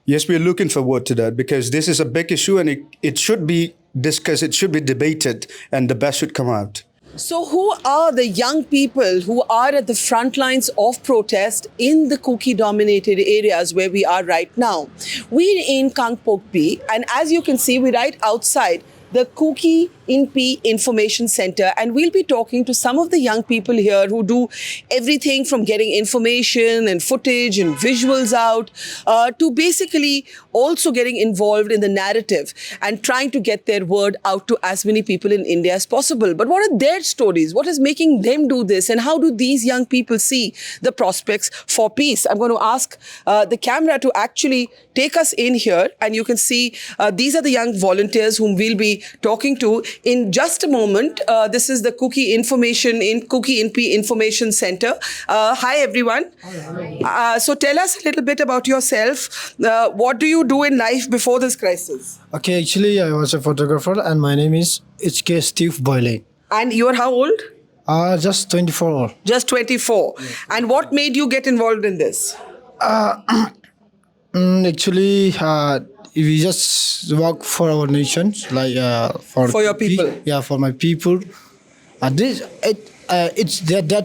Yes, we're looking forward to that because this is a big issue and it should be discussed, it should be debated, and the best should come out. So, who are the young people who are at the front lines of protest in the Kuki-dominated areas where we are right now? We're in Kangpokpi, and as you can see, we're right outside the Kuki Inpi Information Centre, and we'll be talking to some of the young people here who do everything from getting information and footage and visuals out to basically also getting involved in the narrative and trying to get their word out to as many people in India as possible. But what are their stories? What is making them do this? And how do these young people see the prospects for peace? I'm going to ask the camera to actually take us in here, and you can see these are the young volunteers whom we'll be talking to in just a moment. This is the Kuki Inpi Information Centre. Hi, everyone. Hi. So tell us a little bit about yourself. What do you do in life before this crisis? Okay, actually, I was a photographer, and my name is HK Steve Boyle. And you're how old? Just 24. Just 24. Yes. And what made you get involved in this? Actually, we just work for our nations, like for your people. Yeah, for my people. That's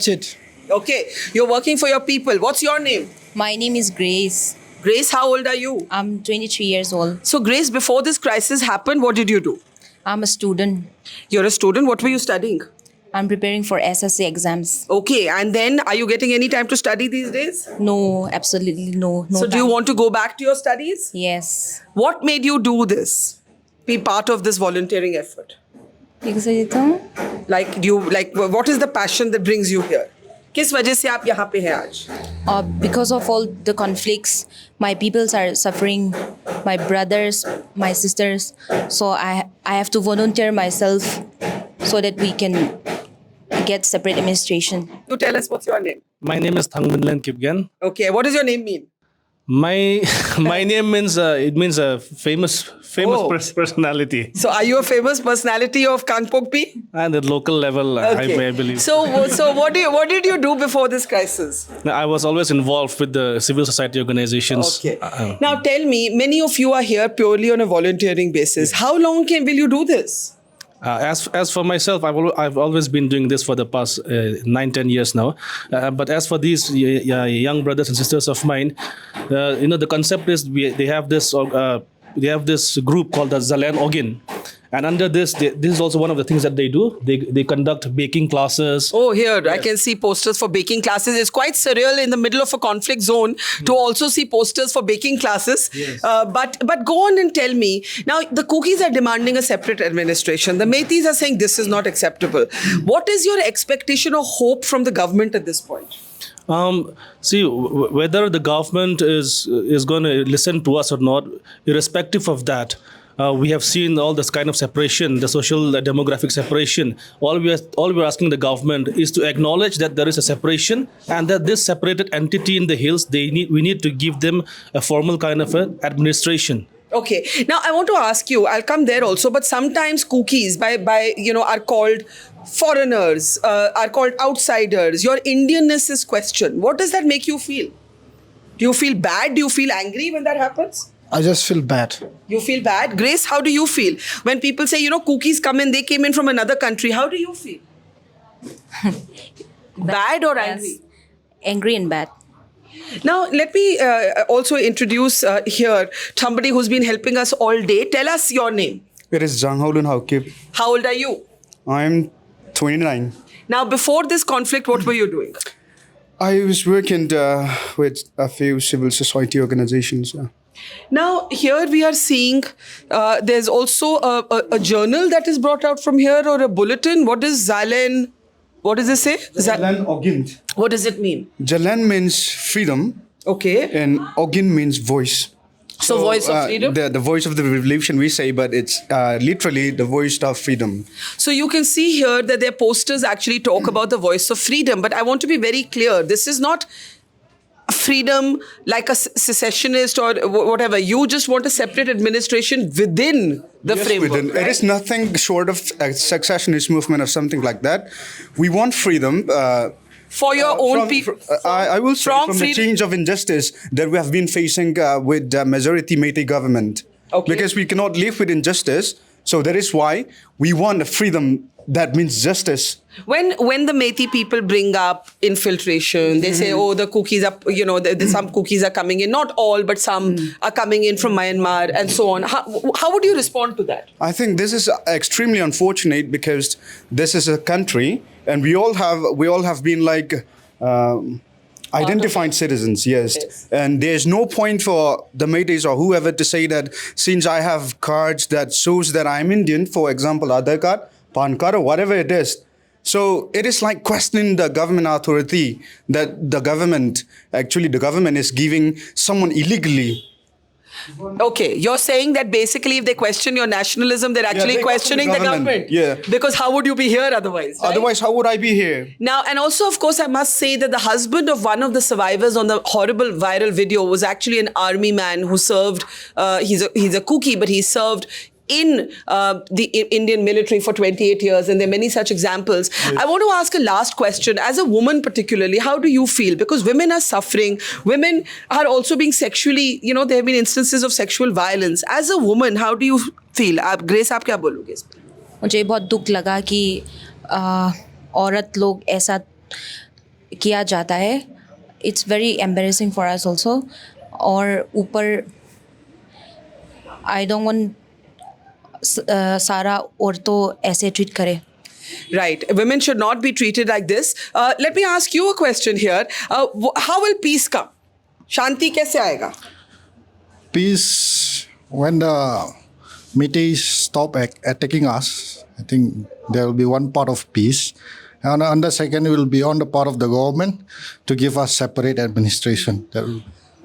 it. Okay, you're working for your people. What's your name? My name is Grace. Grace, how old are you? I'm 23 years old. So, Grace, before this crisis happened, what did you do? I'm a student. You're a student. What were you studying? I'm preparing for SSC exams. Okay, and then are you getting any time to study these days? No, absolutely no. So, do you want to go back to your studies? Yes. What made you do this? Be part of this volunteering effort? What is the passion that brings you here? किस वजह से आप यहाँ पे हैं आज? Because of all the conflicts, my peoples are suffering, my brothers, my sisters. So I have to volunteer myself so that we can get separate administration. You tell us what's your name. My name is Thangminlan Kipgen. Okay, what does your name mean? My name means it means a famous personality. So are you a famous personality of Kangpokpi? And at local level, okay. I believe. So what did you do before this crisis? I was always involved with the civil society organizations. Okay. Now tell me, many of you are here purely on a volunteering basis. How long will you do this? As for myself, I've always been doing this for the past 9-10 years now. But as for these young brothers and sisters of mine, the concept is they have this group called the Zalan Ogin. And under this is also one of the things that they do. They conduct baking classes. Oh, here, yes. I can see posters for baking classes. It's quite surreal in the middle of a conflict zone to also see posters for baking classes. Yes. But go on and tell me. Now, the Kukis are demanding a separate administration. The Meiteis are saying this is not acceptable. What is your expectation or hope from the government at this point? See, whether the government is going to listen to us or not, irrespective of that, we have seen all this kind of separation, the social demographic separation. All we're asking the government is to acknowledge that there is a separation and that this separated entity in the hills, we need to give them a formal kind of administration. Okay. Now, I want to ask you, I'll come there also, but sometimes Kukis are called foreigners, are called outsiders. Your Indianness is questioned. What does that make you feel? Do you feel bad? Do you feel angry when that happens? I just feel bad. You feel bad? Grace, how do you feel? When people say, Kukis come in, they came in from another country. How do you feel? Bad or angry? Yes. Angry and bad. Now, let me also introduce here somebody who's been helping us all day. Tell us your name. It is Jangholun Haukip. How old are you? I'm 29. Now, before this conflict, what were you doing? I was working with a few civil society organizations. Now, here we are seeing there's also a journal that is brought out from here or a bulletin. What does Zalan, what does it say? Zalan Ogin. What does it mean? Jalan means freedom. Okay. And Ogin means voice. So voice of freedom? The voice of the revolution we say, but it's literally the voice of freedom. So you can see here that their posters actually talk about the voice of freedom. But I want to be very clear. This is not freedom like a secessionist or whatever. You just want a separate administration within the framework. Within. Right? It is nothing short of a secessionist movement or something like that. We want freedom. for your own people? I will say from the freedom- change of injustice that we have been facing with the majority meitei government. Okay. Because we cannot live with injustice. So that is why we want a freedom that means justice. When the Meitei people bring up infiltration, they say, oh, the cookies are, some cookies are coming in. Not all, but some are coming in from Myanmar and so on. How would you respond to that? I think this is extremely unfortunate because this is a country and we all have been like identified citizens, yes. And there's no point for the Meiteis or whoever to say that since I have cards that shows that I'm Indian, for example, Aadhaar card, PAN card, or whatever it is. So it is like questioning the government authority that the government is giving someone illegally. Okay, you're saying that basically if they question your nationalism, they're actually they questioning question the the government. government. Yeah. Because how would you be here otherwise? Right? Otherwise, how would I be here? Now, and also, of course, I must say that the husband of one of the survivors on the horrible viral video was actually an army man who served, he's a Kuki, but he served in the Indian military for 28 years, and there are many such examples. Yes. I want to ask a last question. As a woman particularly, how do you feel? Because women are suffering. Women are also being sexually, there have been instances of sexual violence. As a woman, how do you feel? Grace, आप क्या बोलोगे इस पे? मुझे बहुत दुख लगा कि औरत लोग ऐसा किया जाता है. It's very embarrassing for us also. और ऊपर I don't want सारा औरतों ऐसे ट्रीट करे. Right. Women should not be treated like this. Let me ask you a question here. How will peace come? Shanti कैसे आएगा? Peace, when the Meitei stop attacking us, I think there will be one part of peace. And on the second will be on the part of the government to give us separate administration.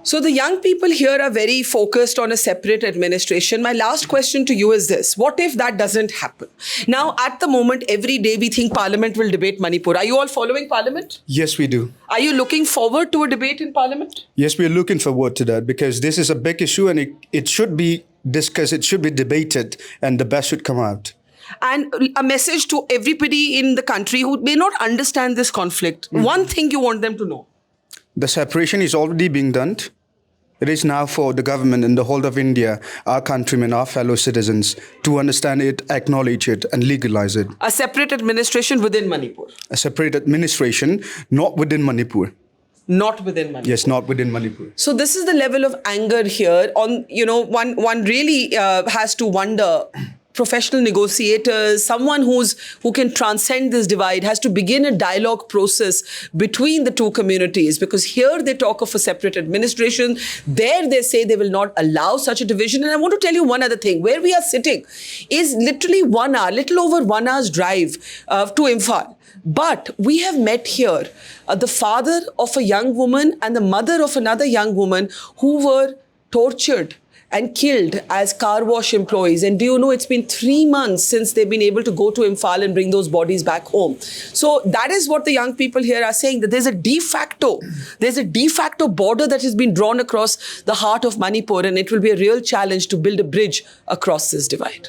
So the young people here are very focused on a separate administration. My last question to you is this. What if that doesn't happen? Now, at the moment, every day we think Parliament will debate Manipur. Are you all following Parliament? Yes, we do. Are you looking forward to a debate in Parliament? Yes, we are looking forward to that because this is a big issue and it should be discussed, it should be debated, and the best should come out. And a message to everybody in the country who may not understand this conflict. One thing you want them to know. The separation is already being done. It is now for the government and the whole of India, our countrymen, our fellow citizens, to understand it, acknowledge it, and legalize it. A separate administration within Manipur. A separate administration, not within Manipur. Not within Manipur. Yes, not within Manipur. So this is the level of anger here. One really has to wonder. Professional negotiators, someone who can transcend this divide, has to begin a dialogue process between the two communities, because here they talk of a separate administration. There they say they will not allow such a division. And I want to tell you one other thing. Where we are sitting is literally 1 hour, little over 1 hour's drive to Imphal. But we have met here the father of a young woman and the mother of another young woman who were tortured and killed as car wash employees. And do you know, it's been 3 months since they've been able to go to Imphal and bring those bodies back home. So that is what the young people here are saying, that there's a de facto border that has been drawn across the heart of Manipur, and it will be a real challenge to build a bridge across this divide.